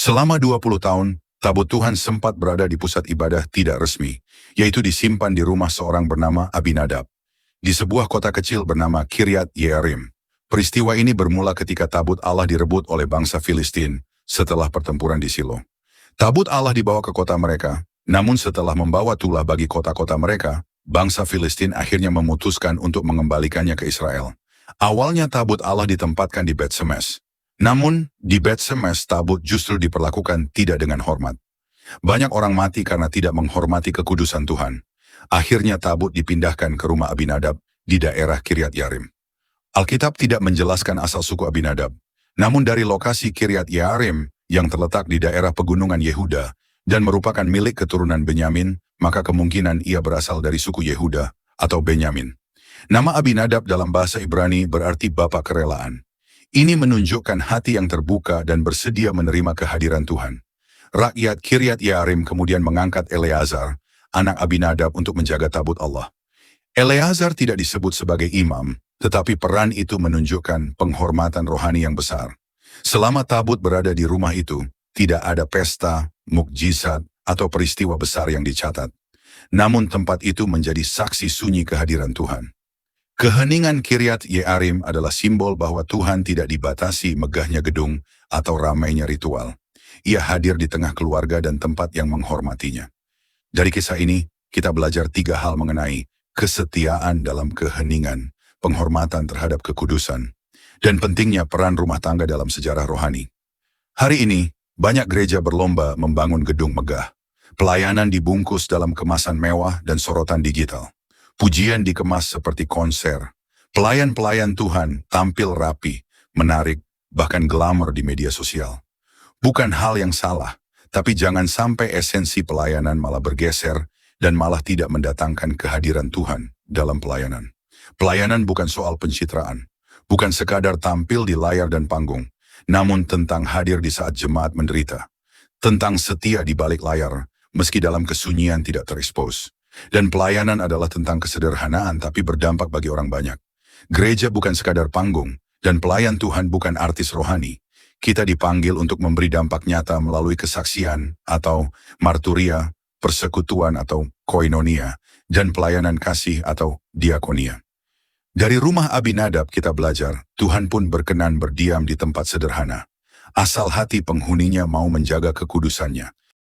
Selama 20 tahun, tabut Tuhan sempat berada di pusat ibadah tidak resmi, yaitu disimpan di rumah seorang bernama Abinadab, di sebuah kota kecil bernama Kiryat Yearim. Peristiwa ini bermula ketika tabut Allah direbut oleh bangsa Filistin setelah pertempuran di Silo. Tabut Allah dibawa ke kota mereka, namun setelah membawa tulah bagi kota-kota mereka, bangsa Filistin akhirnya memutuskan untuk mengembalikannya ke Israel. Awalnya tabut Allah ditempatkan di Bet Semes. Namun, di Bet Semes tabut justru diperlakukan tidak dengan hormat. Banyak orang mati karena tidak menghormati kekudusan Tuhan. Akhirnya tabut dipindahkan ke rumah Abinadab di daerah Kiryat Yearim. Alkitab tidak menjelaskan asal suku Abinadab, namun dari lokasi Kiryat Yearim yang terletak di daerah pegunungan Yehuda dan merupakan milik keturunan Benyamin, maka kemungkinan ia berasal dari suku Yehuda atau Benyamin. Nama Abinadab dalam bahasa Ibrani berarti bapa kerelaan. Ini menunjukkan hati yang terbuka dan bersedia menerima kehadiran Tuhan. Rakyat Kiryat Yearim kemudian mengangkat Eleazar, anak Abinadab, untuk menjaga tabut Allah. Eleazar tidak disebut sebagai imam, tetapi peran itu menunjukkan penghormatan rohani yang besar. Selama tabut berada di rumah itu, tidak ada pesta, mukjizat, atau peristiwa besar yang dicatat. Namun tempat itu menjadi saksi sunyi kehadiran Tuhan. Keheningan Kiryat Yearim adalah simbol bahwa Tuhan tidak dibatasi megahnya gedung atau ramainya ritual. Ia hadir di tengah keluarga dan tempat yang menghormatinya. Dari kisah ini, kita belajar 3 hal mengenai kesetiaan dalam keheningan, penghormatan terhadap kekudusan, dan pentingnya peran rumah tangga dalam sejarah rohani. Hari ini, banyak gereja berlomba membangun gedung megah. Pelayanan dibungkus dalam kemasan mewah dan sorotan digital. Pujian dikemas seperti konser. Pelayan-pelayan Tuhan tampil rapi, menarik, bahkan glamor di media sosial. Bukan hal yang salah, tapi jangan sampai esensi pelayanan malah bergeser dan malah tidak mendatangkan kehadiran Tuhan dalam pelayanan. Pelayanan bukan soal pencitraan, bukan sekadar tampil di layar dan panggung, namun tentang hadir di saat jemaat menderita, tentang setia di balik layar, meski dalam kesunyian tidak terekspos. Dan pelayanan adalah tentang kesederhanaan tapi berdampak bagi orang banyak. Gereja bukan sekadar panggung, dan pelayan Tuhan bukan artis rohani. Kita dipanggil untuk memberi dampak nyata melalui kesaksian atau marturia, persekutuan atau koinonia, dan pelayanan kasih atau diakonia. Dari rumah Abinadab kita belajar, Tuhan pun berkenan berdiam di tempat sederhana. Asal hati penghuninya mau menjaga kekudusannya,